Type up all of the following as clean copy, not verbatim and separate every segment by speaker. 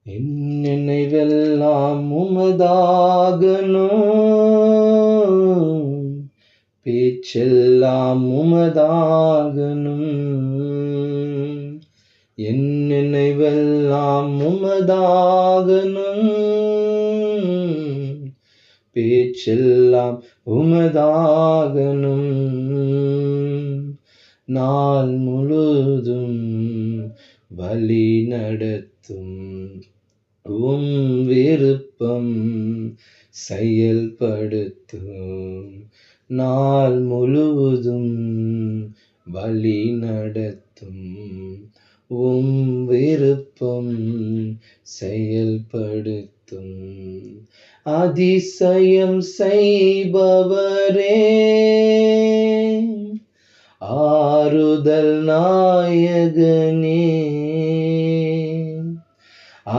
Speaker 1: என் நினைவெல்லாம் உமதாகணும், பேச்செல்லாம் உமதாகணும். என் நினைவெல்லாம் உமதாகணும், பேச்செல்லாம் உமதாகணும். நாள் முழுதும் வழி நடத்தும் உம் விருப்பம் செயல்படுத்தும். நாள் முழுவதும் வழி நடத்தும் உம் விருப்பம் செயல்படுத்தும். அதிசயம் செய்பவரே, ஆறுதல் நாயகனே,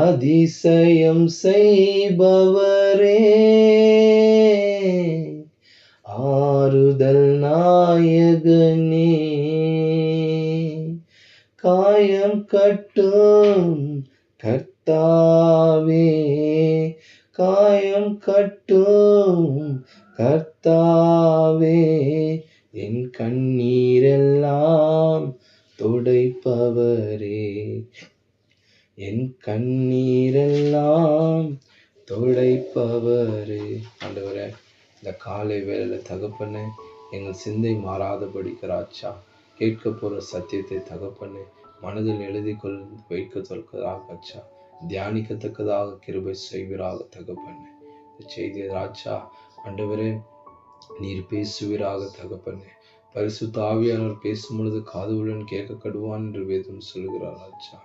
Speaker 1: அதிசயம் செய்பவரே, ஆறுதல் நாயகனே, காயம் கட்டும் கர்த்தாவே, காயம் கட்டும் கர்த்தாவே, என் கண்ணீரெல்லாம் துடைப்பவரே, என் கண்ணீரெல்லாம் துடைப்பவரே. ஆண்டவரே, இந்த காலை வேளையில தகப்பனே, எங்கள் சிந்தை மாறாதபடிக்கு ராஜா, கேட்க போற சத்தியத்தை தகப்பனே மனதில் எழுதி வைக்க தொல்கதாக ராஜா, தியானிக்கத்தக்கதாக கிருபை செய்வீராக தகப்பனே. இந்த செய்தியை ராஜா ஆண்டவரே நீர் பேசுவீராக தகப்பனே. பரிசுத்த ஆவியானவர் பேசும் பொழுது காதுகளுடன் கேட்க கடுவான் என்று வேதம் சொல்கிறார் ராஜா.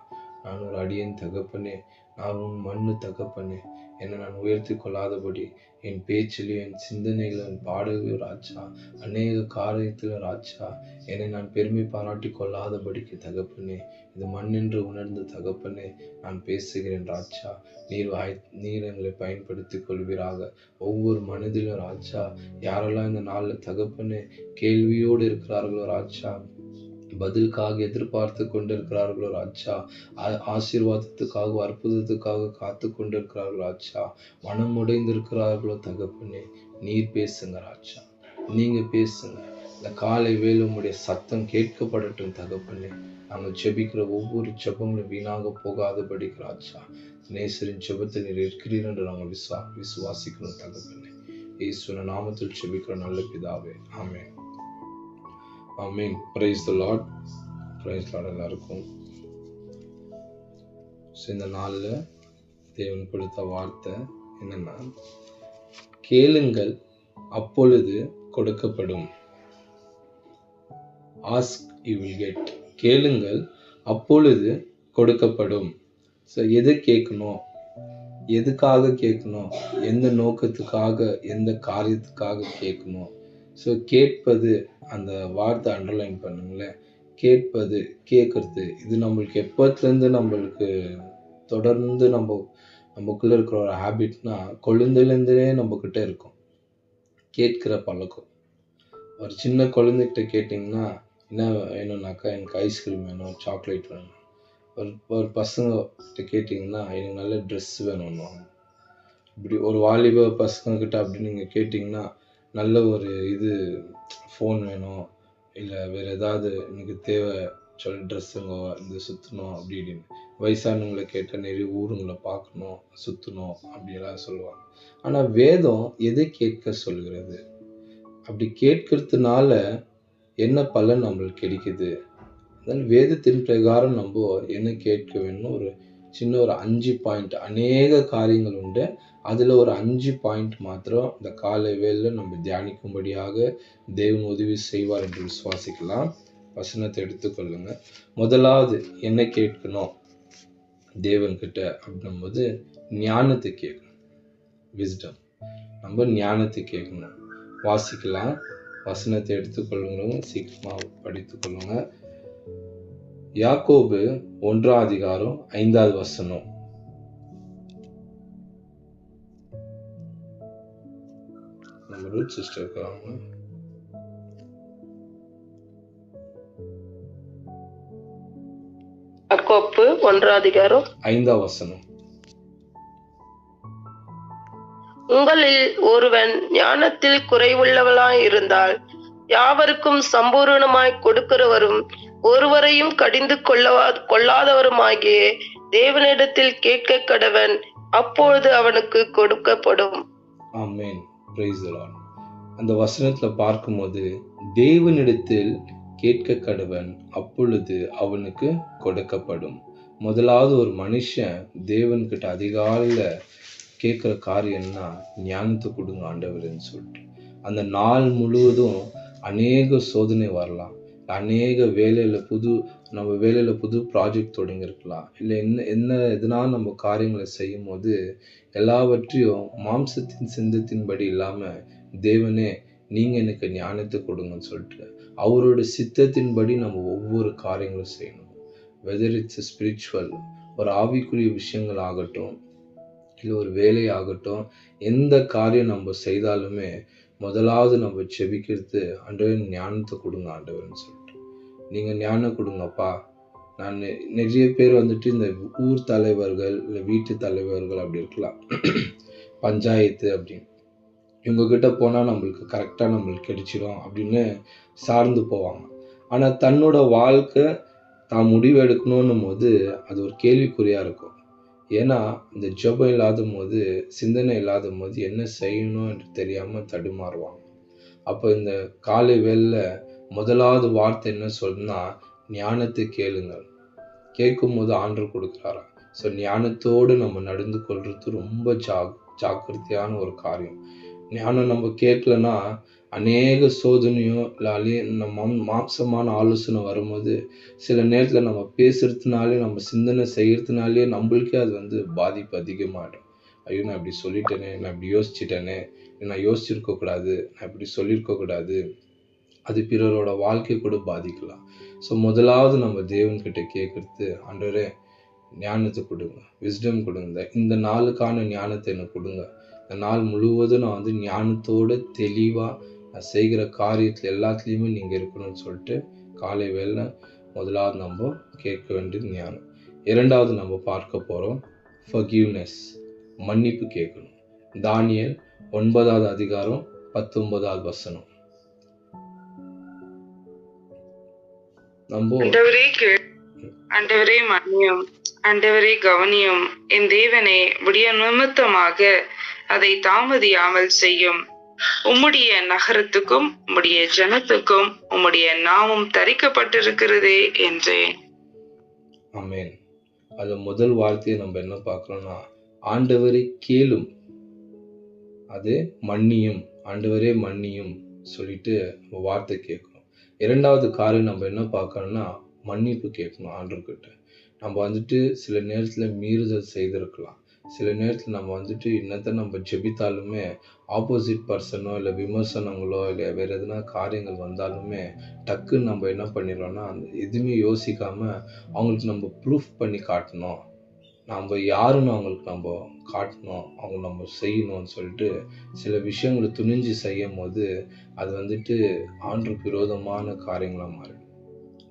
Speaker 1: நான் ஒரு அடியேன் தகப்பனே, நான் உன் மண்ணு தகப்பனே. என்னை நான் உயர்த்தி கொள்ளாதபடி என் பேச்சிலும் என் சிந்தனைகளும் என் பாடல்களும் ராஜா, அநேக காரியத்திலும் ராஜா என்னை நான் பெருமை பாராட்டி கொள்ளாதபடிக்கு தகப்பனே, இது மண் என்று உணர்ந்து தகப்பனே நான் பேசுகிறேன் ராஜா. நீர் எங்களை பயன்படுத்தி கொள்வீராக. ஒவ்வொரு மனதிலும் ராஜா, யாரெல்லாம் இந்த நாளில் தகப்பனே கேள்வியோடு இருக்கிறார்களோ ராஜா, பதிலுக்காக எதிர்பார்த்து கொண்டிருக்கிறார்களோ ராஜா, ஆசீர்வாதத்துக்காக அற்புதத்துக்காக காத்து கொண்டிருக்கிறார்களோ ராஜா, மனம் உடைந்திருக்கிறார்களோ தகப்பனே, நீர் பேசுங்க ராஜா, நீங்க பேசுங்க. இந்த காலை வேளை உம்முடைய சத்தம் கேட்கப்படட்டும் தகப்பனே. நாங்கள் ஜெபிக்கிற ஒவ்வொரு ஜெபங்களும் வீணாக போகாதபடிக்கு ராஜா, நேசரின் ஜெபத்தை நீர் இருக்கிறீர் என்று நாங்கள் விசுவாசிக்கணும் தகப்பனே. இயேசுவின் நாமத்தில் ஜெபிக்கிற நல்ல பிதாவே, ஆமென். ஆமென். Praise the lord. Praise lord எல்லாருக்கும். இந்த நாளில் தேவன் கொடுத்த வார்த்தை என்னன்னா, கேளுங்கள் அப்பொழுது கொடுக்கப்படும். Ask you will get. கேளுங்கள் அப்பொழுது கொடுக்கப்படும். ஸோ எது கேட்கணும், எதுக்காக கேட்கணும், எந்த நோக்கத்துக்காக எந்த காரியத்துக்காக கேட்கணும். ஸோ கேட்பது, அந்த வார்த்தை அண்டர்லைன் பண்ணுங்களேன். கேட்பது, கேட்கறது, இது நம்மளுக்கு எப்போத்துலேருந்து நம்மளுக்கு தொடர்ந்து நமக்குள்ளே இருக்கிற ஒரு ஹேபிட்னா, கொழுந்துலேருந்தே நம்மக்கிட்ட இருக்கும் கேட்கிற பழக்கம். ஒரு சின்ன குழந்தைகிட்ட கேட்டிங்கன்னா என்ன வேணும்னாக்கா, எனக்கு ஐஸ்கிரீம் வேணும், சாக்லேட் வேணும். ஒரு பசங்ககிட்ட கேட்டிங்கன்னா எனக்கு நல்ல ட்ரெஸ் வேணும்னு. இப்படி ஒரு வாலிப பசங்கக்கிட்ட அப்படி நீங்கள் கேட்டிங்கன்னா நல்ல ஒரு ஃபோன் வேணும், இல்லை வேறு ஏதாவது எனக்கு தேவை சொல்லி ட்ரெஸ்ஸுங்க இந்த சுற்றணும் அப்படி இப்படின்னு. வயசானவங்களை கேட்டால் நிறைய ஊருங்களை பார்க்கணும், சுற்றணும் அப்படியெல்லாம் சொல்லுவாங்க. ஆனால் வேதம் எதை கேட்க சொல்கிறது? அப்படி கேட்கறதுனால என்ன பலன் நம்மளுக்கு கிடைக்குது? அதனால் வேதத்தின் பிரகாரம் நம்ம என்ன கேட்க வேணும், ஒரு சின்ன ஒரு 5 பாயிண்ட், அநேக காரியங்கள் உண்டு, அதில் ஒரு 5 பாயிண்ட் மாத்திரம் இந்த காலை வேளையில் நம்ம தியானிக்கும்படியாக தேவன் உதவி செய்வார் என்று விசுவாசிக்கலாம். வசனத்தை எடுத்துக்கொள்ளுங்க. முதலாவது என்ன கேட்கணும் தேவன்கிட்ட அப்படின்னும்போது, ஞானத்தை கேட்கணும். விஸ்டம். நம்ம ஞானத்தை கேட்கணும். வாசிக்கலாம். வசனத்தை எடுத்துக்கொள்ளுங்க, சீக்கிரமாக படித்துக்கொள்ளுங்க. யாக்கோபு 1:5. நம்ம ரூட் சிஸ்டர் இருக்காங்க.
Speaker 2: யாக்கோபு 1:5. உங்களில் ஒருவன் ஞானத்தில் குறைவுள்ளவளாய் இருந்தால் யாவருக்கும் சம்பூரணமாய் கொடுக்கிறவரும் ஒருவரையும் கடிந்து கொள்ளாதவருமாகிய தேவனிடத்தில் கேட்க கடவன், அப்பொழுது அவனுக்கு கொடுக்கப்படும்.
Speaker 1: ஆமென். Praise the lord. அந்த வசனத்துல பார்க்கும்போது தேவனிடத்தில் கேட்க கடவன், அப்பொழுது அவனுக்கு கொடுக்கப்படும். முதலாவது ஒரு மனுஷன் தேவன்கிட்ட அதிகாலையில கேட்குற காரியம்னா ஞானத்தை கொடுங்க ஆண்டவர்ன்னு சொல்லிட்டு. அந்த நாள் முழுவதும் அநேக சோதனை வரலாம், அநேக நம்ம வேலையில் புது ப்ராஜெக்ட் தொடங்கியிருக்கலாம், இல்லை எதனால் நம்ம காரியங்களை செய்யும் போது எல்லாவற்றையும் மாம்சத்தின் சிந்தத்தின்படி இல்லாமல் தேவனே நீங்கள் எனக்கு ஞானத்தை கொடுங்கன்னு சொல்லிட்டு அவரோட சித்தத்தின்படி நம்ம ஒவ்வொரு காரியங்களும் செய்யணும். வெதர் இட்ஸ் ஸ்பிரிச்சுவல், ஒரு ஆவிக்குரிய விஷயங்கள் ஆகட்டும், இல்லை ஒரு வேலையாகட்டும், எந்த காரியம் நம்ம செய்தாலுமே முதலாவது நம்ம செபிக்கிறது ஆண்டவரே ஞானத்தை கொடுங்க ஆண்டவர்னு சொல்லிட்டு. நீங்கள் ஞானம் கொடுங்கப்பா. நான் நிறைய பேர் இந்த ஊர் தலைவர்கள் இல்லை வீட்டு தலைவர்கள் அப்படி இருக்கலாம், பஞ்சாயத்து அப்படின்னு, இவங்ககிட்ட போனால் நம்மளுக்கு கரெக்டாக நம்மளுக்கு கிடைச்சிடும் அப்படின்னு சார்ந்து போவாங்க. ஆனால் தன்னோட வாழ்க்கை தான் முடிவு எடுக்கணும் போது அது ஒரு கேள்விக்குறியாக இருக்கும். ஏன்னா இந்த ஜெபம் இல்லாத போது, சிந்தனை இல்லாத போது என்ன செய்யணும் என்று தெரியாமல் தடுமாறுவாங்க. அப்போ இந்த காலை வேளையில முதலாவது வார்த்தை என்ன சொல்லுன்னா, ஞானத்தை கேளுங்கள். கேட்கும் போது ஆண்டவர் கொடுக்குறாரா. ஸோ ஞானத்தோடு நம்ம நடந்து கொள்றது ரொம்ப ஜாக்கிரதையான ஒரு காரியம். ஞானம் நம்ம கேட்கலன்னா அநேக சோதனையும் இல்லை நம்ம மாம்சமான ஆலோசனை வரும்போது சில நேரத்தில் நம்ம பேசுறதுனாலே, நம்ம சிந்தனை செய்யறதுனாலே நம்மளுக்கே அது பாதிப்பு அதிகமாகிடும். ஐயோ நான் இப்படி சொல்லிட்டேனே, நான் இப்படி யோசிச்சிட்டேனே, நான் யோசிச்சிருக்கக்கூடாது, நான் இப்படி சொல்லியிருக்கக்கூடாது, அது பிறரோட வாழ்க்கை கூட பாதிக்கலாம். ஸோ முதலாவது நம்ம தேவன்கிட்ட கேட்குறது, ஆண்டவரே ஞானத்தை கொடுங்க, விஸ்டம் கொடுங்க, இந்த நாளுக்கான ஞானத்தை எனக்கு கொடுங்க, இந்த நாள் முழுவதும் நான் ஞானத்தோடு தெளிவாக நான் செய்கிற காரியத்தில் எல்லாத்துலேயுமே நீங்கள் இருக்கணும்னு சொல்லிட்டு காலை வேளை முதலாவது நம்ம கேட்க வேண்டியது ஞானம். இரண்டாவது நம்ம பார்க்க போகிறோம் ஃபர்கிவ்னஸ், மன்னிப்பு கேட்கணும். தானியேல் 9வது அதிகாரம் 19வது வசனம்.
Speaker 3: ஆண்டவரே மன்னியும், ஆண்டவரே கவனியும், என் தேவனே விடிய நிமித்தமாக அதை தாமதியாமல் செய்யும். உம்முடைய நகரத்துக்கும் உம்முடைய ஜனத்துக்கும் உம்முடைய நாமம் தரிக்கப்பட்டிருக்கிறதே என்றேன்.
Speaker 1: ஆமென். அது முதல் வார்த்தையை நம்ம என்ன பார்க்கிறோம்னா, ஆண்டவரை கேளும், அது மன்னியும், ஆண்டவரே மன்னியும் சொல்லிட்டு வார்த்தை கேட்கணும். இரண்டாவது காரியம் நம்ம என்ன பார்க்கணும்னா மன்னிப்பு கேட்கணும் ஆண்டவர்கிட்ட. நம்ம சில நேரத்தில் மீறுதல் செய்திருக்கலாம், சில நேரத்தில் நம்ம இன்னத்தை நம்ம ஜெபித்தாலுமே ஆப்போசிட் பர்சனோ இல்லை விமர்சனங்களோ இல்லை வேறு எதுனா காரியங்கள் வந்தாலுமே டக்குன்னு நம்ம என்ன பண்ணிடுறோம்னா எதுவுமே யோசிக்காமல் அவங்களுக்கு நம்ம ப்ரூஃப் பண்ணி காட்டணும், நம்ம யாருன்னு அவங்களுக்கு நம்ம காட்டணும், அவங்க நம்ம செய்யணும்னு சொல்லிட்டு சில விஷயங்களை துணிஞ்சு செய்யும் போது அது ஆண்டவருக்கு விரோதமான காரியங்களாக மாறிடும்.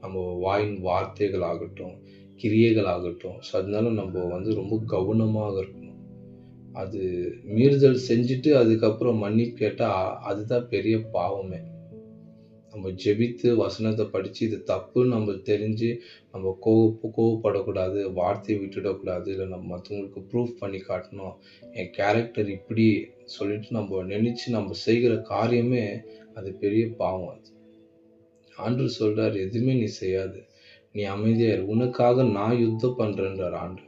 Speaker 1: நம்ம வாயின் வார்த்தைகள் ஆகட்டும், கிரியைகள் ஆகட்டும். ஸோ அதனால நம்ம ரொம்ப கவனமாக இருக்கணும். அது மீறுதல் செஞ்சுட்டு அதுக்கப்புறம் மன்னிப்பு கேட்டால் அதுதான் பெரிய பாவமே. நம்ம ஜெபித்து வசனத்தை படித்து இது தப்புன்னு நம்ம தெரிஞ்சு நம்ம கோவப்படக்கூடாது, வார்த்தையை விட்டுடக்கூடாது, இல்லை நம்ம மற்றவங்களுக்கு ப்ரூஃப் பண்ணி காட்டணும், என் கேரக்டர் இப்படி சொல்லிட்டு நம்ம நினச்சி நம்ம செய்கிற காரியமே அது பெரிய பாவம். அது ஆண்டவர் சொல்கிறார், எதுவுமே நீ செய்யாது, நீ அமைதியார், உனக்காக நான் யுத்தம் பண்ணுறேன்றார் ஆண்டு.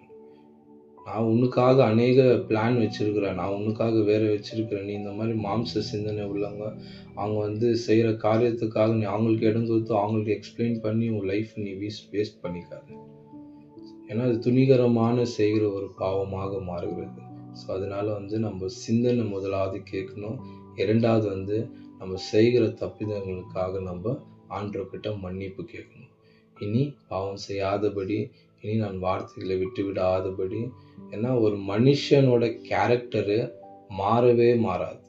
Speaker 1: நான் உனக்காக அநேக பிளான் வச்சிருக்கிறேன், நான் உனக்காக வேற வச்சிருக்கிறேன். நீ இந்த மாதிரி மாம்ச சிந்தனை உள்ளவங்க அவங்க செய்கிற காரியத்துக்காக நீ அவங்களுக்கு இடம் கொடுத்து அவங்களுக்கு எக்ஸ்பிளைன் பண்ணி உன் லைஃப் நீ வேஸ்ட் பண்ணிக்காது. ஏன்னா அது துணிகரமான செய்கிற ஒரு பாவமாக மாறுகிறது. ஸோ அதனால நம்ம சிந்தனை முதலாவது கேட்கணும். இரண்டாவது நம்ம செய்கிற தப்பிதங்களுக்காக நம்ம ஆண்டவர்கிட்ட மன்னிப்பு கேட்கணும். இனி பாவம் செய்யாதபடி, இனி நான் வார்த்தைகளை விட்டு விடாதபடி. ஏன்னா ஒரு மனுஷனோட கேரக்டரு மாறவே மாறாது.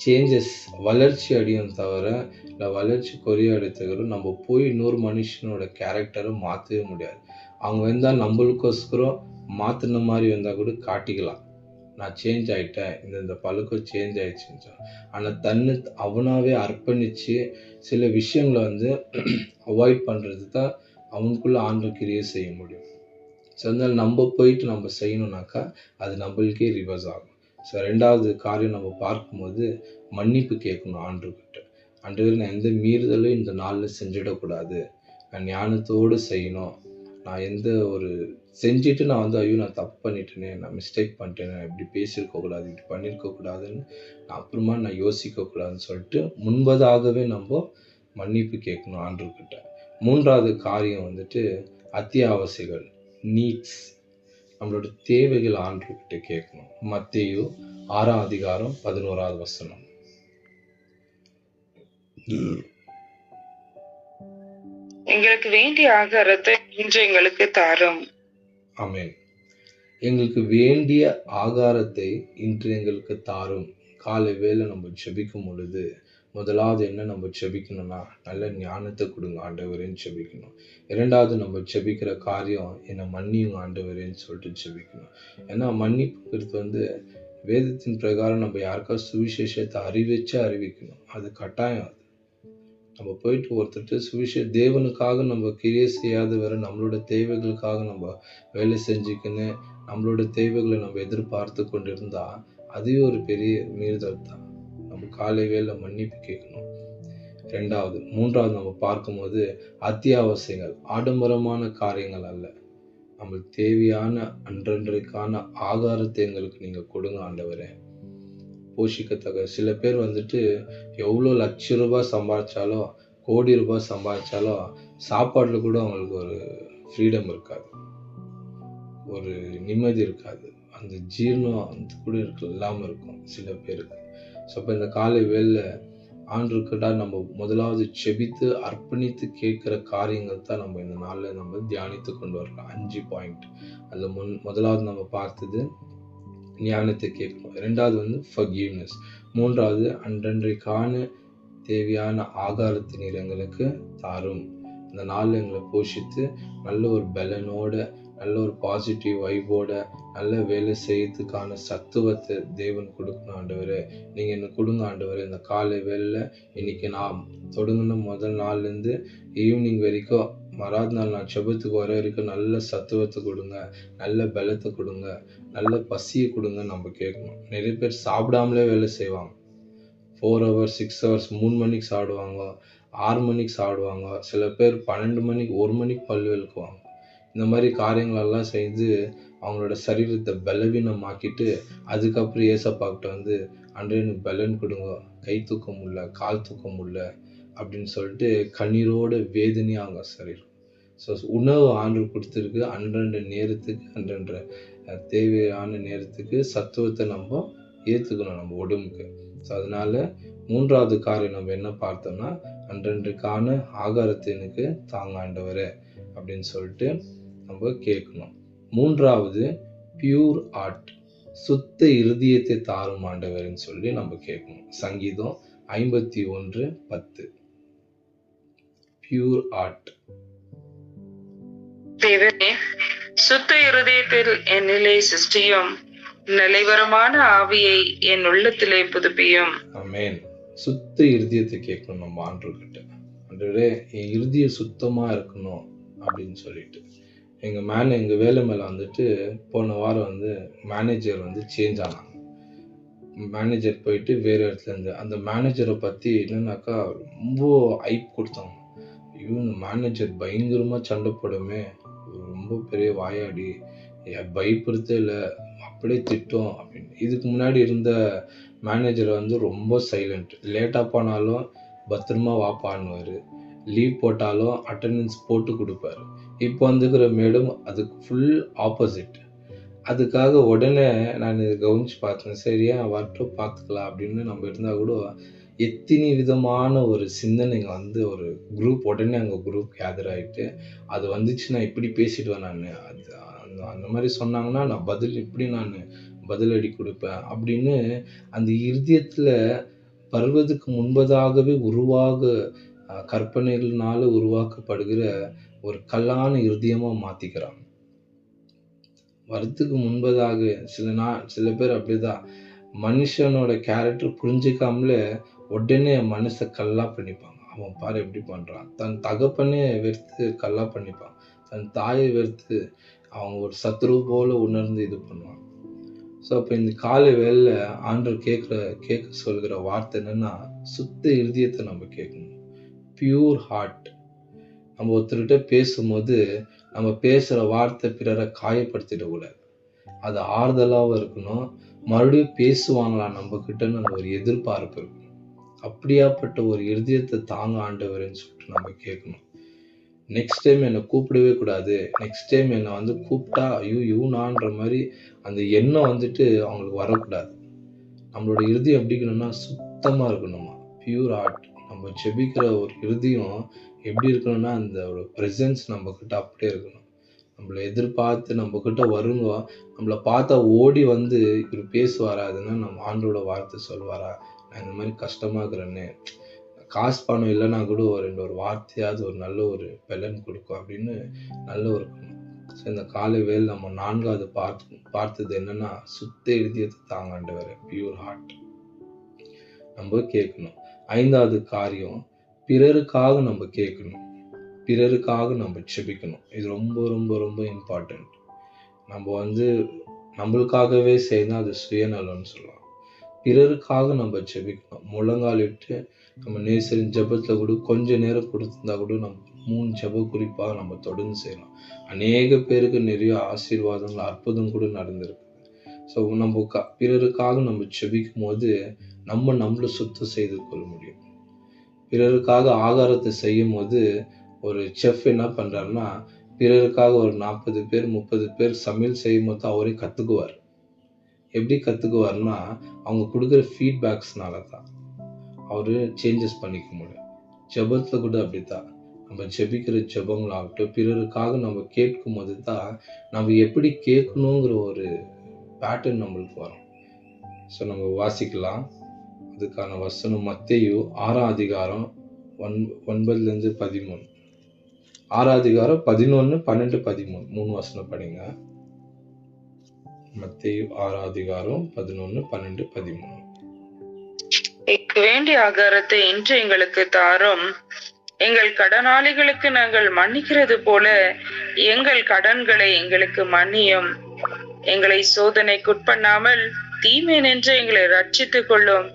Speaker 1: சேஞ்சஸ், வளர்ச்சி அடையும் தவிர இல்லை வளர்ச்சி குறைய தவிர நம்ம போய் இன்னொரு மனுஷனோட கேரக்டரை மாற்றவே முடியாது. அவங்க வந்தால் நம்மளுக்கோஸ்கரம் மாற்றின மாதிரி வந்தால் கூட காட்டிக்கலாம். நான் சேஞ்ச் ஆயிட்டேன், இந்த பழக்கம் சேஞ்ச் ஆயிடுச்சுன்னு சொல்லி. ஆனால் தன்னை அவனாவே அர்ப்பணித்து சில விஷயங்களை வந்து அவாய்ட் பண்ணுறது தான் அவனுக்குள்ள ஆண்டவர் கிரியை செய்ய முடியும். ஸோ அதனால் நம்ம போயிட்டு நம்ம செய்யணும்னாக்கா அது நம்மளுக்கே ரிவர்ஸ் ஆகும். ஸோ 2வது காரியம் நம்ம பார்க்கும்போது மன்னிப்பு கேட்கணும் ஆண்டவர்கிட்ட. ஆண்டவரே, நான் எந்த மீறுதலும் இந்த நாளில் செஞ்சிடக்கூடாது, நான் ஞானத்தோடு செய்யணும், நான் எந்த ஒரு செஞ்சுட்டு நான் வந்து ஐயோ நான் தப்பு பண்ணிட்டேனே, நான் மிஸ்டேக் பண்ணிட்டேனே, இப்படி பேசியிருக்கக்கூடாது, இப்படி பண்ணியிருக்கக்கூடாதுன்னு நான் அப்புறமா நான் யோசிக்கக்கூடாதுன்னு சொல்லிட்டு முன்பதாகவே நம்ம மன்னிப்பு கேட்கணும் ஆண்டவர்கிட்ட. 3வது காரியம் வந்துட்டு அத்தியாவசியங்கள், நீட்ஸ், நம்மளோட தேவைகள் ஆண்டவர்கிட்ட கேட்கணும். மத்தேயு 6ஆம் அதிகாரம் 11வது வசனம்.
Speaker 3: எங்களுக்கு வேண்டிய ஆகாரத்தை இன்று எங்களுக்கு தாரும்.
Speaker 1: ஆமென். எங்களுக்கு வேண்டிய ஆகாரத்தை இன்று எங்களுக்கு தாரும். காலை வேளை நம்ம ஜெபிக்கும் பொழுது முதலாவது என்ன நம்ம ஜெபிக்கணும்னா, நல்ல ஞானத்தை கொடுங்க ஆண்டவரேன்னு ஜெபிக்கணும். 2வது நம்ம ஜெபிக்கிற காரியம், என்னை மன்னியும் ஆண்டவரேன்னு சொல்லிட்டு ஜெபிக்கணும். ஏன்னா மன்னிப்புங்கிறது வந்து வேதத்தின் பிரகாரம் நம்ம யாருக்காவது சுவிசேஷத்தை அறிவிக்கணும். அது கட்டாயம். அது நம்ம போயிட்டு ஒருத்தர் தேவனுக்காக நம்ம கிரியை செய்யாத வேற நம்மளோட தேவைகளுக்காக நம்ம வேலை செஞ்சுக்கின்னு நம்மளோட தேவைகளை நம்ம எதிர்பார்த்து கொண்டு இருந்தா அதுவே ஒரு பெரிய மீறுதல் தான். நம்ம காலை வேளை மன்னிப்பு கேட்கணும். 2வது. 3வது நம்ம பார்க்கும்போது அத்தியாவசியங்கள், ஆடம்பரமான காரியங்கள் அல்ல, நம்மளுக்கு தேவையான அன்றன்றைக்கான ஆகாரத்தை எங்களுக்கு நீங்க கொடுங்க ஆண்டவரே. போஷிக்கத்தக்க சில பேர் வந்துட்டு எவ்வளோ லட்ச ரூபாய் சம்பாதிச்சாலும், கோடி ரூபாய் சம்பாதிச்சாலும் சாப்பாடுல கூட அவங்களுக்கு ஒரு ஃப்ரீடம் இருக்காது, ஒரு நிம்மதி இருக்காது, அந்த ஜீரணம் அந்த கூட இல்லாமல் இருக்கும் சில பேருக்கு. ஸோ அப்போ இந்த காலை வேளை ஆண்டவர்கிட்ட நம்ம முதலாவது செபித்து அர்ப்பணித்து கேட்குற காரியங்கள் தான் நம்ம இந்த நாளில் நம்ம தியானித்து கொண்டு வரலாம். 5 பாயிண்ட். அதில் முதலாவது நம்ம பார்த்தது ஞானத்தை கேட்கணும். 2வது வந்து ஃபர்கிவ்னஸ். 3வது அன்றன்றைக்கான தேவையான ஆகாரத்தை நீர் எங்களுக்கு தாரும். இந்த நாளில் எங்களை போஷித்து நல்ல ஒரு பலனோட, நல்ல ஒரு பாசிட்டிவ் வைபோட, நல்ல வேலை செய்யறதுக்கான சத்துவத்தை தேவன் கொடுக்கணும் ஆண்டவரே. நீங்கள் என்ன கொடுங்க ஆண்டவரே. இந்த காலை வேளையில் இன்னைக்கு நான் தொடங்கின முதல் நாள்லேருந்து ஈவினிங் வரைக்கும், மறாவது நாள் நான் ஜெபத்துக்கு வர வரைக்கும் நல்ல சத்துவத்தை கொடுங்க, நல்ல பலத்தை கொடுங்க, நல்ல பசியை கொடுங்க நம்ம கேட்கணும். நிறைய பேர் சாப்பிடாமலே வேலை செய்வாங்க. 4 hours 6 hours 3 மணிக்கு சாப்பிடுவாங்க, 6 மணிக்கு சாப்பிடுவாங்க, சில பேர் 12 மணிக்கு 1 மணிக்கு பல் விளக்குவாங்க. இந்த மாதிரி காரியங்களெல்லாம் செய்து அவங்களோட சரீரத்தை பலவீனமாக்கிட்டு அதுக்கப்புறம் ஏசப்பாக்கிட்ட வந்து அன்றே எனக்கு பலன் கொடுங்க, கை தூக்க முடியல, கால் தூக்க முடியல அப்படின்னு சொல்லிட்டு கண்ணீரோட வேதனையாக அவங்க சரீரம். ஸோ உணவு ஆண்டவர் கொடுத்துருக்கு, அன்றன்ற நேரத்துக்கு அன்றன்ற தேவையான நேரத்துக்கு சத்துவத்தை நம்ம ஏற்றுக்கணும் நம்ம உடம்புக்கு. ஸோ அதனால 3வது காரியம் நம்ம என்ன பார்த்தோம்னா, அன்றன்றைக்கான ஆகாரத்தை எனக்கு தாங்க ஆண்டவரே அப்படின்னு சொல்லிட்டு நம்ம கேட்கணும். 3வது பியூர் ஆர்ட், சுத்த இருதயத்தை தாரும் ஆண்டவர்னு சொல்லி நம்ம கேட்கணும். சங்கீதம் 51:10. Pure art.
Speaker 3: தேவனே, சுத்த இருதயத்தில் என்னிலே சிருஷ்டியும், நிலைவரமான ஆவியை என் உள்ளத்திலே புதுப்பியும்.
Speaker 1: ஆமென். சுத்த இருதயத்தை கேட்கணும் நம்ம ஆண்டவர்கிட்ட. ஆண்டவரே, என் இருதயம் சுத்தமா இருக்கணும் அப்படின்னு சொல்லிட்டு. எங்க வேலை மேல வந்துட்டு போன வாரம் வந்து மேனேஜர் வந்து சேஞ்ச் ஆனாங்க. மேனேஜர் போயிட்டு வேற இடத்துல இருந்து அந்த மேனேஜரை பத்தி என்னன்னாக்கா ரொம்ப ஐப் கொடுத்தாங்க. இவன் மேனேஜர் பயங்கரமா சண்டை போடுமே, ரொம்ப பெரிய வாயாடி, பயப்படுத்தே இல்லை, அப்படியே திட்டம் அப்படின்னு. இதுக்கு முன்னாடி இருந்த மேனேஜர் வந்து ரொம்ப சைலண்ட், லேட்டாக போனாலும் பத்திரமா வாப்பான்னுவார், லீவ் போட்டாலும் அட்டெண்டன்ஸ் போட்டு கொடுப்பாரு. இப்போ வந்துக்கிற மேடம் அதுக்கு ஃபுல் ஆப்போசிட். அதுக்காக உடனே நான் இதை கவனிச்சு பார்த்தேன். சரியா வரட்டும் பார்த்துக்கலாம் அப்படின்னு நம்ம இருந்தால் கூட எத்தனை விதமான ஒரு சிந்தனைங்க வந்து ஒரு குரூப் உடனே அங்கே குரூப் கேதர் ஆகிட்டு அது வந்துச்சுன்னா இப்படி பேசிடுவேன் நான், அது அந்த மாதிரி சொன்னாங்கன்னா நான் பதிலடி கொடுப்பேன் அப்படின்னு அந்த இருதயத்தில் பருவத்துக்கு முன்பதாகவே கற்பனைகள்னால உருவாக்கப்படுகிற ஒரு கல்லான இருதயமாக மாற்றிக்கிறாங்க. வரத்துக்கு முன்பதாக சில பேர் அப்படிதான் மனுஷனோட கேரக்டர் புரிஞ்சுக்காமலே உடனே மனசை கல்லா பண்ணிப்பாங்க. அவன் பாரு எப்படி பண்றான், தன் தகப்பனே வெறுத்து கல்லா பண்ணிப்பான், தன் தாயை வெறுத்து அவங்க ஒரு சத்ரு போல உணர்ந்து இது பண்ணுவாங்க. ஸோ அப்போ இந்த காலை வேளையில ஆண்டவர் கேட்க சொல்கிற வார்த்தை என்னன்னா, சுத்த இருதயத்தை நம்ம கேட்கணும். Pure heart. நம்ம ஒருத்தர்கிட்ட பேசும்போது நம்ம பேசுற வார்த்தை பிறரை காயப்படுத்திடக்கூடாது. அது ஆறுதலாகவும் இருக்கணும். மறுபடியும் பேசுவாங்களா நம்ம கிட்டன்னு அந்த ஒரு எதிர்பார்ப்பு இருக்கணும். அப்படியாப்பட்ட ஒரு இருதயத்தை தாங்க ஆண்டவர்ன்னு சொல்லிட்டு நம்ம கேட்கணும். நெக்ஸ்ட் டைம் என்னை கூப்பிடவே கூடாது, நெக்ஸ்ட் டைம் என்னை கூப்பிட்டா இவனான்ற மாதிரி அந்த எண்ணம் அவங்களுக்கு வரக்கூடாது. நம்மளோட இருதயம் எப்படி இருக்கணும்னா சுத்தமா இருக்கணுமா, பியூர் ஹார்ட். நம்ம ஜெபிக்கிற ஒரு இருதயம் எப்படி இருக்கணும்னா அந்த ஒரு ப்ரெசன்ஸ் நம்ம கிட்ட அப்படியே இருக்கணும். நம்மளை எதிர்பார்த்து நம்ம கிட்ட வருங்க, நம்மளை பார்த்தா ஓடி வந்து இவர் பேசுவாரா, அதுன்னா நம்ம ஆண்டோட வார்த்தை சொல்வாரா, நான் இந்த மாதிரி கஷ்டமா இருக்கிறேன்னு, காசு பணம் இல்லைன்னா கூட ஒரு வார்த்தையாவது ஒரு நல்ல ஒரு பலன் கொடுக்கும் அப்படின்னு நல்ல ஒரு. ஸோ இந்த காலை வேலை நம்ம 4வது பார்த்தது என்னன்னா, சுத்த இருதயத்தை தாங்க ஆண்டவர், பியூர் ஹார்ட் நம்ம கேட்கணும். 5வது காரியம், பிறருக்காக நம்ம கேட்கணும், பிறருக்காக நம்ம செபிக்கணும். இது ரொம்ப ரொம்ப ரொம்ப இம்பார்ட்டன்ட். நம்ம நம்மளுக்காகவே செய்யணும், அது சுயநலம்னு சொல்லலாம். பிறருக்காக நம்ம ஜெபிக்கணும். முழங்காலிட்டு நம்ம நேசரின் ஜெபத்துல கூட கொஞ்ச நேரம் கொடுத்திருந்தா கூட நம்ம 3 ஜெப குறிப்பாக நம்ம தொடர்ந்து செய்யலாம். அநேக பேருக்கு நிறைய ஆசீர்வாதங்கள் அற்புதம் கூட நடந்திருக்கு. ஸோ நம்ம பிறருக்காக நம்ம ஜெபிக்கும் போது நம்மளை சுத்தம் செய்து கொள்ள முடியும். பிறருக்காக ஆகாரத்தை செய்யும் போது ஒரு செஃப் என்ன பண்றாருன்னா, பிறருக்காக ஒரு 40 பேர் 30 பேர் சமையல் செய்யும் போது அவரே கத்துக்குவார். எப்படி கத்துக்குவார்னா, அவங்க கொடுக்குற ஃபீட்பேக்ஸ்னால தான் அவரு சேஞ்சஸ் பண்ணிக்க முடியும். ஜெபத்துல கூட அப்படித்தான். நம்ம ஜெபிக்கிற ஜெபங்களாகட்டும், பிறருக்காக நம்ம கேட்கும் போது தான் நம்ம எப்படி கேட்கணுங்கிற ஒரு பேட்டர்ன் நம்மளுக்கு வரும். ஸோ நம்ம வாசிக்கலாம். அதுக்கான வசனம் மத்தேயு 6ஆம் அதிகாரம் 9 13. 6ஆம் அதிகாரம் 11, 12, 13 3 வசனம் படிங்க. மத்தேயு 6ஆம் அதிகாரம் 11, 12, 13.
Speaker 3: எங்களுக்கு வேண்டிய ஆகாரத்தை இன்று எங்களுக்கு தாரும். எங்கள் கடனாளிகளுக்கு நாங்கள் மன்னிக்கிறது போல எங்கள் கடன்களை எங்களுக்கு மன்னியும். எங்களை சோதனைக்குட்பண்ணாமல் தீமை நின்று எங்களை ரட்சித்துக் கொள்ளும்.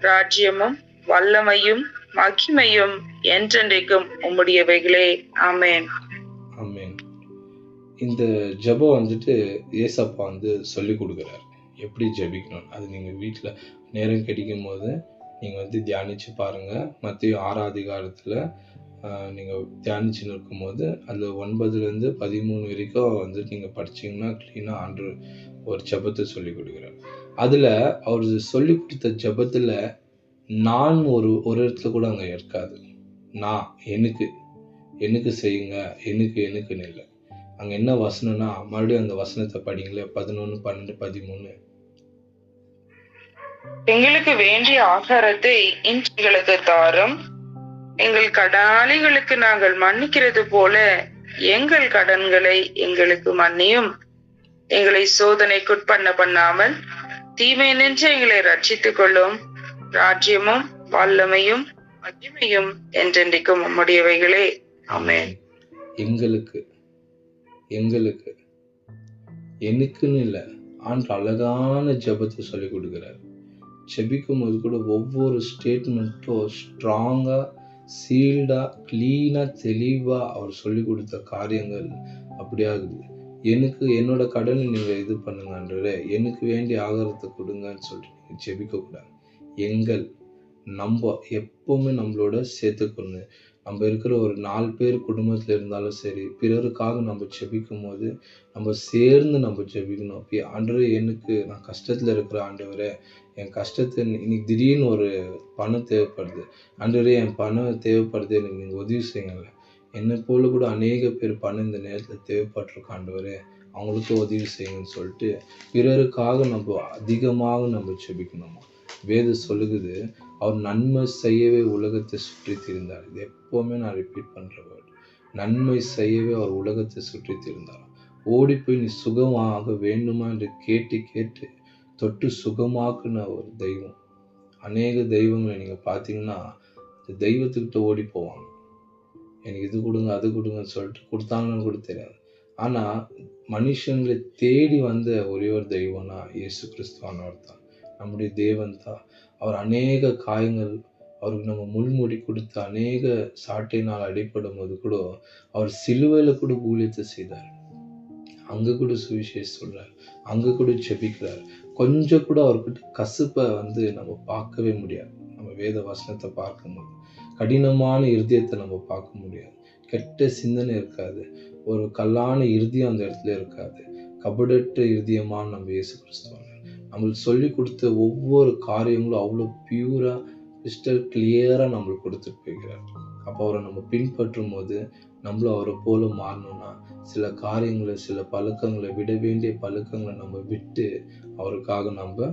Speaker 3: ராஜ்யமும் வல்லமையும் மகிமையும் என்றென்றைக்கும் உம்முடையவைகளே. ஆமென்.
Speaker 1: ஆமென். இந்த ஜெபம் ஏசப்பா சொல்லி கொடுக்குறாரு எப்படி ஜெபிக்கணும். அது நீங்க வீட்டுல நேரம் கிடைக்கும் போது நீங்க தியானிச்சு பாருங்க. மத்தேயு 6ஆம் அதிகாரத்துல நீங்க தியானிச்சு நிற்கும் போது அதுல 9 13 வரைக்கும் நீங்க படிச்சீங்கன்னா கிளீனா ஆண்டு ஒரு ஜெபத்தை சொல்லி கொடுக்குறாரு. அதுல அவர் சொல்லி கொடுத்த ஜெபத்துல நான் ஒரு இடத்துல கூட அங்க இருக்காது. நான் எனக்கு செய்யுங்க, எனக்குன்னு இல்லை. அங்க என்ன வசனம்னா, மறுபடியும் அந்த வசனத்தை படிங்களே, 11, 12, 13.
Speaker 3: எங்களுக்கு வேண்டிய ஆகாரத்தை இன்று எங்களுக்கு தாரும். எங்கள் கடனாளிகளுக்கு நாங்கள் மன்னிக்கிறது போல எங்கள் கடன்களை எங்களுக்கு மன்னியும். எங்களை சோதனைக்குட்பண்ணாமல் தீமை நின்று எங்களை ரட்சித்துக் கொள்ளும். ராஜ்யமும் வல்லமையும் மகிமையும் என்றென்றைக்கும் உம்முடையவைகளே. ஆமென்.
Speaker 1: எங்களுக்கு எனக்குன்னு இல்லை, ஆண்டு அழகான ஜெபத்தை சொல்லி கொடுக்குறாரு. ஜெபிக்கும் போது கூட ஒவ்வொரு ஸ்டேட்மெண்ட்டும் ஸ்ட்ராங்கா, சீல்டா, கிளீனா, தெளிவா அவர் சொல்லி கொடுத்த காரியங்கள் அப்படியாகுது. என்னோட கடனை நீங்க இது பண்ணுங்கன்றே, எனக்கு வேண்டிய ஆகாரத்தை கொடுங்கன்னு சொல்லிட்டு நீங்க ஜெபிக்க கூடாது. நம்ம எப்பவுமே நம்மளோட சேர்த்துக்கணும். நம்ம இருக்கிற ஒரு 4 பேர் குடும்பத்துல இருந்தாலும் சரி, பிறருக்காக நம்ம ஜெபிக்கும் போது நம்ம சேர்ந்து நம்ம ஜெபிக்கணும். ஆண்டவரே, நான் கஷ்டத்துல இருக்கிற ஆண்டவரே, என் கஷ்டத்தை இன்னைக்கு திடீர்னு ஒரு பணம் தேவைப்படுது, ஆண்டவரே என் பணம் தேவைப்படுது, எனக்கு நீங்க உதவி செய்யுங்க. என்னை போல கூட அநேக பேர் பணம் இந்த நேரத்துல தேவைப்பட்டிருக்க ஆண்டவரே, அவங்களுக்கு உதவி செய்யுங்கன்னு சொல்லிட்டு பிறருக்காக நம்ம அதிகமாக நம்ம ஜெபிக்கணுமா. வேதம் சொல்லுகிறது, அவர் நன்மை செய்யவே உலகத்தை சுற்றி திரிந்தார். இது எப்பவுமே நான் ரிப்பீட் பண்ற வேர்ட். நன்மை செய்யவே அவர் உலகத்தை சுற்றி திரிந்தார். ஓடி போய் நீ சுகமாக வேண்டுமா என்று கேட்டு கேட்டு தொட்டு சுகமாக்குன ஒரு தெய்வம். அநேக தெய்வங்களை நீங்க பார்த்தீங்கன்னா அந்த தெய்வத்துக்கிட்ட ஓடி போவாங்க. எனக்கு இது கொடுங்க அது கொடுங்கன்னு சொல்லிட்டு கொடுத்தாங்கன்னு கூட தெரியாது. ஆனா மனுஷங்களை தேடி வந்த ஒரே ஒரு தெய்வம்னா இயேசு கிறிஸ்துவானவர் தான், நம்முடைய தேவன் தான். அவர் அநேக காயங்கள், அவருக்கு நம்ம முள்முடி கொடுத்து அநேக சாட்டையினால் அடிப்படும் போது கூட அவர் சிலுவையில கூட ஊழியத்தை செய்தார். அங்க கூட சுவிசேஷம் சொல்றார், அங்க கூட ஜெபிக்கிறார். கொஞ்சம் கூட அவர்கிட்ட கசப்பை நம்ம பார்க்கவே முடியாது. நம்ம வேத வசனத்தை பார்க்கும்போது கடினமான இருதயத்தை நம்ம பார்க்க முடியாது. கெட்ட சிந்தனை இருக்காது. ஒரு கல்லான இருதயம் அந்த இடத்துல இருக்காது. கபடற்ற இருதயமான நம்ம இயேசு கிறிஸ்துவான நம்மளுக்கு சொல்லி கொடுத்த ஒவ்வொரு காரியங்களும் அவ்வளோ பியூரா கிறிஸ்டல் கிளியரா நம்மளுக்கு கொடுத்துட்டு போய்கிறார். அப்போ அவரை நம்ம பின்பற்றும் போது நம்மளும் அவரை போல மாறணும்னா சில காரியங்களை, சில பழக்கங்களை, விட வேண்டிய பழக்கங்களை நம்ம விட்டு அவருக்காக நம்ம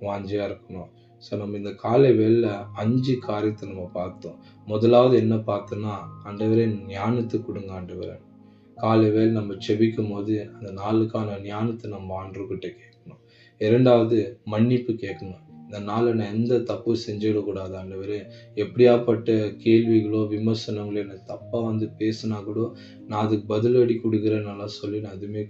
Speaker 1: வாஞ்சியா இருக்கணும். ஸோ நம்ம இந்த காலை வேளையில 5 காரியத்தை நம்ம பார்த்தோம். முதலாவது என்ன பார்த்தோன்னா, ஆண்டவரே ஞானத்தை கொடுங்க ஆண்டவரே. காலை வேளை நம்ம செபிக்கும் போது அந்த நாளுக்கான ஞானத்தை நம்ம ஆண்டவர்கிட்ட கேட்கணும். இரண்டாவது மன்னிப்பு கேட்கணும். இந்த நாளில் நான் எந்த தப்பு செஞ்சிடக்கூடாது ஆண்டவரே. எப்படியாப்பட்ட கேள்விகளோ விமர்சனங்களோ என்னை தப்பாக பேசினா கூட நான் அதுக்கு பதிலடி கொடுக்குறேன் நல்லா சொல்லி நான் எதுவுமே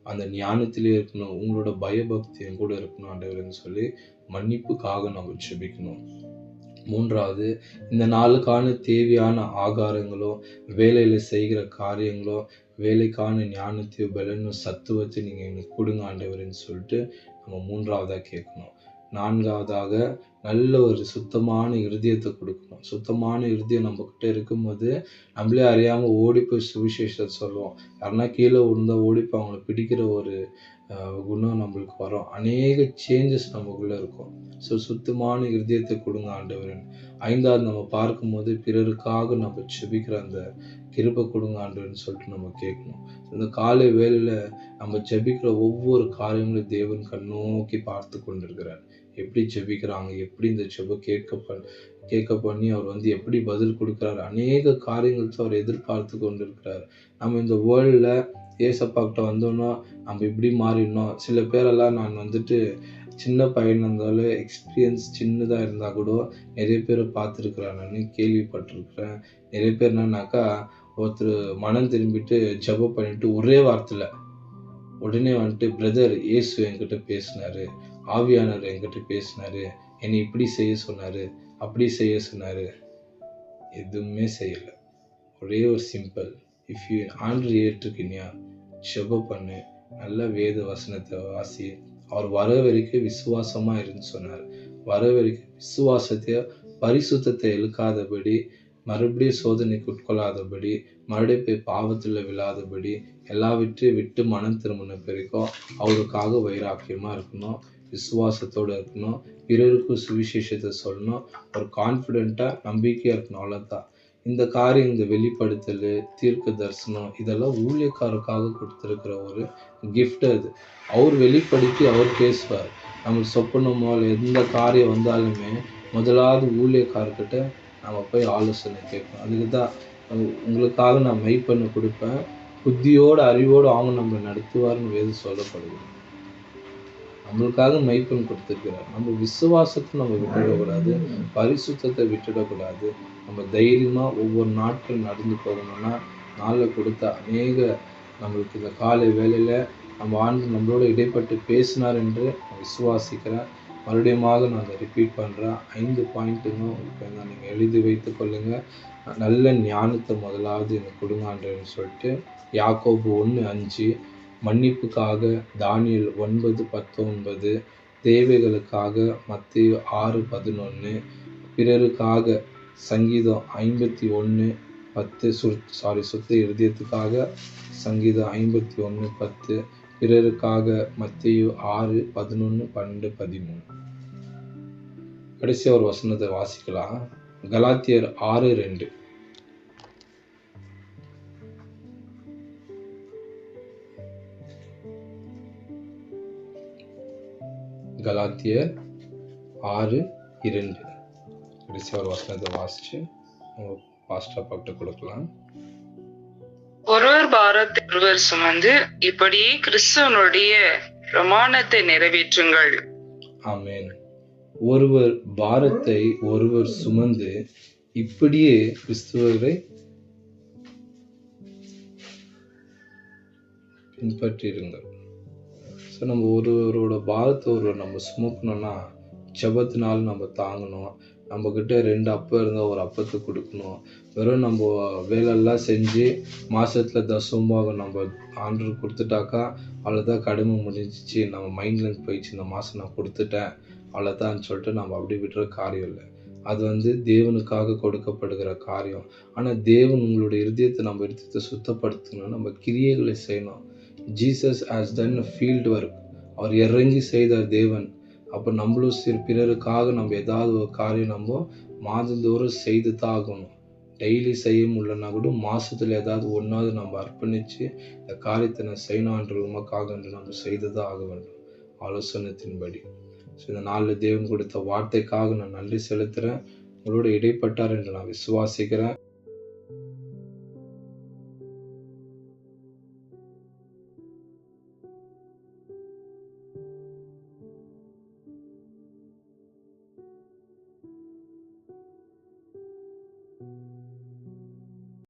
Speaker 1: அந்த ஞானத்திலே இருக்கணும். உங்களோட பயபக்தி என் கூட இருக்கணும் ஆண்டவரேன்னு சொல்லி மன்னிப்புக்காக நம்ம ஜெபிக்கணும். மூன்றாவது, இந்த நாளுக்கான தேவையான ஆகாரங்களோ, வேலையில செய்கிற காரியங்களோ, வேலைக்கான ஞானத்தையோ பலனோ சத்துவத்தை நீங்க எனக்கு கொடுங்க ஆண்டவரேன்னு சொல்லிட்டு நம்ம மூன்றாவதா கேட்கணும். நான்காவதாக நல்ல ஒரு சுத்தமான இருதயத்தை கொடுக்கணும். சுத்தமான இருதயம் நம்ம கிட்ட இருக்கும்போது நம்மளே அறியாம ஓடி போய் சுவிசேஷத்தை சொல்லுவோம். யாருன்னா கீழே விழுந்தா ஓடி போய் அவங்களை பிடிக்கிற ஒரு குணம் நம்மளுக்கு வரும். அநேக சேஞ்சஸ் நமக்குள்ள இருக்கும். ஸோ சுத்தமான இருதயத்தை கொடுங்க ஆண்டவரன். ஐந்தாவது நம்ம பார்க்கும்போது பிறருக்காக நம்ம செபிக்கிற அந்த கிருபை கொடுங்க ஆண்டவர்னு சொல்லிட்டு நம்ம கேட்கணும். இந்த காலை வேளையில நம்ம ஜெபிக்கிற ஒவ்வொரு காரியங்களும் தேவன் கண்ணோக்கி பார்த்து கொண்டிருக்கிறார். எப்படி ஜெபிக்கிறாங்க, எப்படி இந்த ஜெபம் கேட்க பண்ணி அவர் எப்படி பதில் கொடுக்கிறார். அநேக காரியங்களுக்கு அவர் எதிர்பார்த்து கொண்டிருக்கிறார். நம்ம இந்த வேர்ல்ட்ல ஏசப்பா கிட்ட வந்தோம்னா நம்ம இப்படி மாறிடணும். சில பேரெல்லாம் நான் சின்ன பையன் இருந்தாலும் எக்ஸ்பீரியன்ஸ் சின்னதாக இருந்தால் கூட நிறைய பேரை பார்த்துருக்குறேன், நான் கேள்விப்பட்டிருக்கிறேன். நிறைய பேர் என்னன்னாக்கா ஒருத்தர் மனம் திரும்பிட்டு ஜெபம் பண்ணிட்டு ஒரே வார்த்தையில் உடனே பிரதர் இயேசு என்கிட்ட பேசினாரு, ஆவியானவர் என்கிட்ட பேசினாரு, என்னை இப்படி செய்ய சொன்னாரு, அப்படி செய்ய சொன்னாரு. எதுவுமே செய்யலை. ஒரே ஒரு சிம்பிள், இஃப் யூ ஆண்டு ஏற்றுக்கினியா ஜெபம் பண்ணு, நல்ல வேத வசனத்தை வாசி, அவர் வர வரைக்கும் விசுவாசமா இருந்து சொன்னார். வர வரைக்கும் விசுவாசத்தை பரிசுத்தத்தை இழுக்காதபடி, மறுபடியும் சோதனைக்கு உட்கொள்ளாதபடி, மறுபடியும் போய் பாவத்தில் விழாதபடி, எல்லாவற்றையும் விட்டு மனம் திரும்பின பிறகும் அவருக்காக வைராக்கியமா இருக்கணும், விசுவாசத்தோடு இருக்கணும், பிறருக்கும் சுவிசேஷத்தை சொல்லணும், ஒரு கான்ஃபிடென்ட்டா நம்பிக்கையா இருக்கணும். அவ்வளோதான். இந்த காரியம், இந்த வெளிப்படுத்தல், தீர்க்க தரிசனம், இதெல்லாம் ஊழியக்காரருக்காக கொடுத்துருக்கிற ஒரு கிஃப்ட். அது அவர் வெளிப்படுத்தி அவர் பேசுவார். நமக்கு சொப்பனமோ இல்லை எந்த காரியம் வந்தாலுமே முதலாவது ஊழியக்காரர்கிட்ட நம்ம போய் ஆலோசனை கேட்போம். அதுக்கு தான் உங்களுக்காக நான் மெய்ப்பண்ண கொடுப்பேன், புத்தியோடு அறிவோடு அவங்க நம்ம நடத்துவார்னு வேதம் சொல்லப்படுது. நம்மளுக்காக மெய்ப்பன் கொடுத்துருக்கிறார். நம்ம விசுவாசத்தை நம்ம விட்டுடக்கூடாது, பரிசுத்தத்தை விட்டுடக்கூடாது. நம்ம தைரியமா ஒவ்வொரு நாட்கள் நடந்து போகணும்னா நாளில் கொடுத்த அநேக நம்மளுக்கு இந்த காலை வேளையில நம்ம ஆண்டு நம்மளோட இடைப்பட்டு பேசினார் என்று நான் விசுவாசிக்கிறேன். மறுபடியும் நான் அதை ரிப்பீட் பண்ணுறேன். 5 பாயிண்ட்டுங்க இப்போ நீங்கள் எழுதி வைத்து கொள்ளுங்க. நல்ல ஞானத்தை முதலாவது எனக்கு கொடுங்கான்றன்னு சொல்லிட்டு யாக்கோபு 1:5, மன்னிப்புக்காக தானியேல் 9:19, தேவைகளுக்காக மத்தேயு 6:11, பிறருக்காக சங்கீதம் 51:10, சுத்த இருதயத்துக்காக சங்கீதம் 51:10, பிறருக்காக மத்தேயு 6:11, 12, 13. கடைசியா ஒரு வசனத்தை வாசிக்கலாம். கலாத்தியர் 6:2. கலாத்தியர் 6:2. கடைசியா ஒரு வசனத்தை வாசிச்சு பாஸ்டர் பாக்கிட்ட கொடுக்கலாம்.
Speaker 3: ஒருவர் ஒருவர் பாரத்தை ஒருவர் சுமந்து இப்படியே கிறிஸ்துவனுடைய பிரமாணத்தை நிறைவேற்றுங்கள்.
Speaker 1: ஆமென். ஒருவர் பாரத்தை ஒருவர் சுமந்து இப்படியே கிறிஸ்துவரை பின்பற்றிருங்கள். ஸோ நம்ம ஒருவரோட பாரத்தை ஒருவர் நம்ம சுமக்கணும்னா ஜெபத்தினால நம்ம தாங்கணும். நம்ம கிட்ட 2 அப்பம் இருந்தால் ஒரு அப்பத்தை கொடுக்கணும். வெறும் நம்ம வேலையெல்லாம் செஞ்சு மாசத்துல தசமபாகம் நம்ம ஆண்டவர் கொடுத்துட்டாக்கா அவ்வளோதான், கடமை முடிஞ்சிச்சு, நம்ம மைண்ட்லேருந்து போயிடுச்சு, இந்த மாதம் நான் கொடுத்துட்டேன் அவ்வளோதான் சொல்லிட்டு நம்ம அப்படி விடுற காரியம் இல்லை. அது தேவனுக்காக கொடுக்கப்படுகிற காரியம். ஆனால் தேவன் உங்களுடைய இருதயத்தை சுத்தப்படுத்தணும். நம்ம கிரியைகளை செய்யணும். Jesus has done field work. அவர் இறங்கி செய்தார் தேவன். அப்போ நம்மளும் பிறருக்காக நம்ம ஏதாவது ஒரு காரியம் நம்ம மாதந்தோறும் செய்து தான் ஆகணும். டெய்லி செய்ய முடியலன்னா கூட மாதத்தில் ஏதாவது ஒன்றாவது நம்ம அர்ப்பணித்து இந்த காரியத்தை நான் செய்யணுன்ற உமக்காக என்று நம்ம செய்து தான் ஆக வேண்டும் ஆலோசனத்தின்படி. ஸோ இந்த நாளில் தேவன் கொடுத்த வார்த்தைக்காக நான் நன்றி செலுத்துகிறேன். உங்களோட இடைப்பட்டார் என்று நான் விசுவாசிக்கிறேன்.